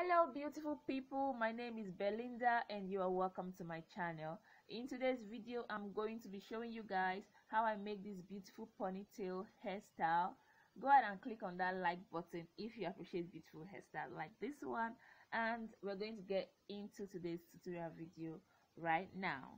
Hello beautiful people, my name is Belinder and you are welcome to my channel. In today's video I'm going to be showing you guys how I make this beautiful ponytail hairstyle. Go ahead and click on that like button if you appreciate beautiful hairstyle like this one, and we're going to get into today's tutorial video right now.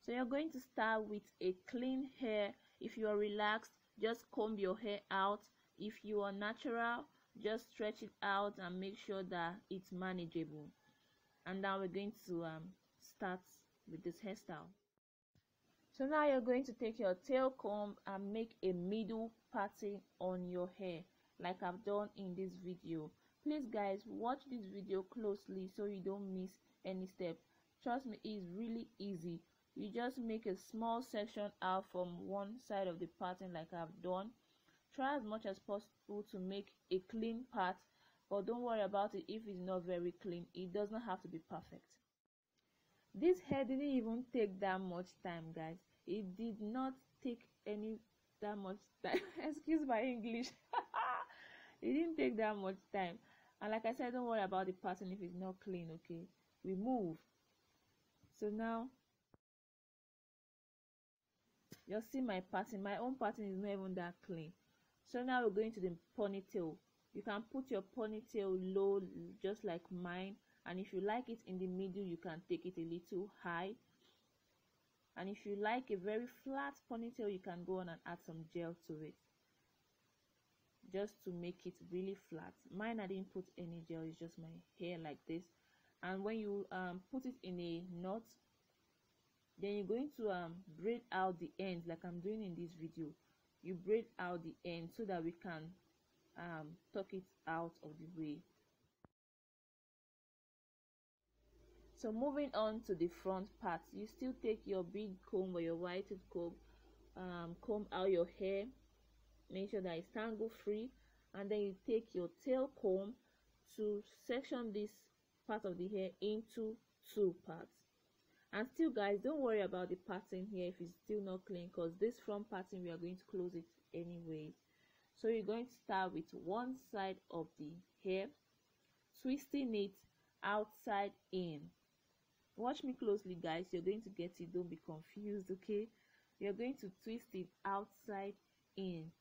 So you're going to start with a clean hair. If you are relaxed, just comb your hair out. If you are natural, just stretch it out and make sure that it's manageable. And now we're going to start with this hairstyle. So now you're going to take your tail comb and make a middle parting on your hair like I've done in this video. Please guys, watch this video closely so you don't miss any step. Trust me, it's really easy. You just make a small section out from one side of the pattern like I've done. Try as much as possible to make a clean part, but don't worry about it if it's not very clean. It does not have to be perfect. This hair didn't even take that much time, guys. It did not take that much time. Excuse my English. It didn't take that much time. And like I said, don't worry about the pattern if it's not clean. Okay, we move. So now you'll see my pattern. My own pattern is not even that clean. So now we're going to the ponytail. You can put your ponytail low just like mine, and if you like it in the middle you can take it a little high, and if you like a very flat ponytail you can go on and add some gel to it just to make it really flat. Mine I didn't put any gel, it's just my hair like this. And when you put it in a knot, then you're going to braid out the ends like I'm doing in this video. You braid out the end so that we can tuck it out of the way. So moving on to the front part, you still take your big comb or your whited comb, comb out your hair, make sure that it's tangle free, and then you take your tail comb to section this part of the hair into two parts. And still guys, don't worry about the pattern here if it's still not clean, because this front pattern we are going to close it anyways. So you're going to start with one side of the hair, twisting it outside in. Watch me closely guys, you're going to get it, don't be confused. Okay, you're going to twist it outside in.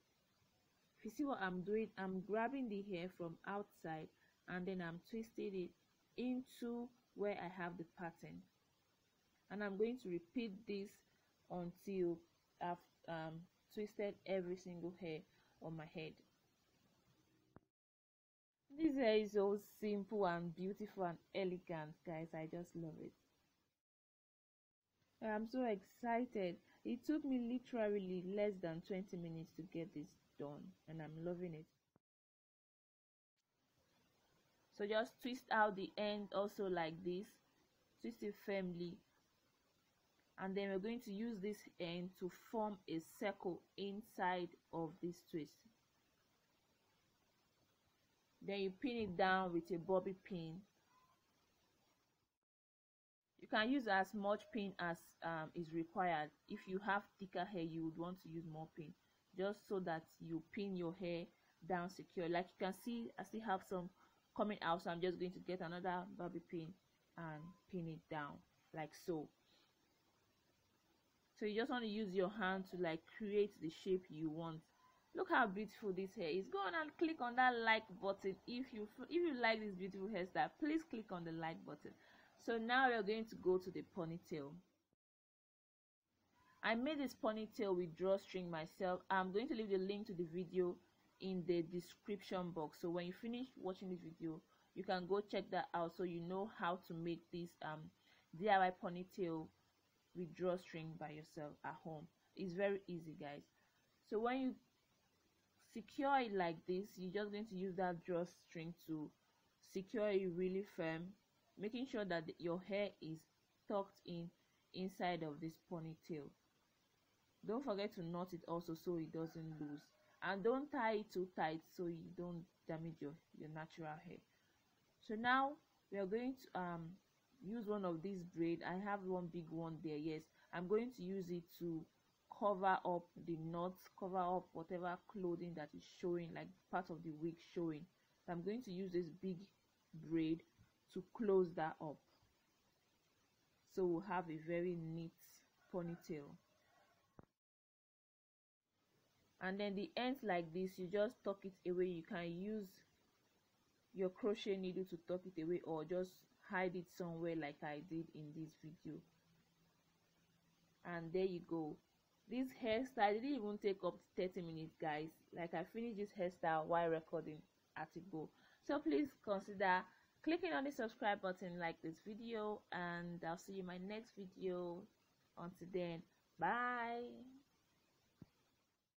If you see what I'm doing, I'm grabbing the hair from outside and then I'm twisting it into where I have the pattern. And I'm going to repeat this until I've twisted every single hair on my head. This hair is so simple and beautiful and elegant guys, I just love it. I'm so excited. It took me literally less than 20 minutes to get this done and I'm loving it. So just twist out the end also like this, twist it firmly, and then we're going to use this end to form a circle inside of this twist. Then you pin it down with a bobby pin. You can use as much pin as is required. If you have thicker hair you would want to use more pin, just so that you pin your hair down secure. Like you can see I still have some coming out, so I'm just going to get another bobby pin and pin it down like so. So you just want to use your hand to like create the shape you want. Look how beautiful this hair is. Go on and click on that like button if you like this beautiful hairstyle. Please click on the like button. So now we're going to go to the ponytail. I made this ponytail with drawstring myself. I'm going to leave the link to the video in the description box, so when you finish watching this video you can go check that out so you know how to make this DIY ponytail with drawstring by yourself at home. It's very easy guys. So when you secure it like this, you're just going to use that drawstring to secure it really firm, making sure that your hair is tucked in inside of this ponytail. Don't forget to knot it also so it doesn't lose, and don't tie it too tight so you don't damage your natural hair. So now we are going to use one of these braid. I have one big one there. Yes, I'm going to use it to cover up the knots, cover up whatever clothing that is showing, like part of the wig showing. So I'm going to use this big braid to close that up, so we'll have a very neat ponytail. And then the ends like this, you just tuck it away. You can use your crochet needle to tuck it away, or just hide it somewhere like I did in this video. And there you go. This hairstyle didn't even take up 30 minutes, guys. Like, I finished this hairstyle while recording at a go. So please consider clicking on the subscribe button, like this video, and I'll see you in my next video. Until then, bye.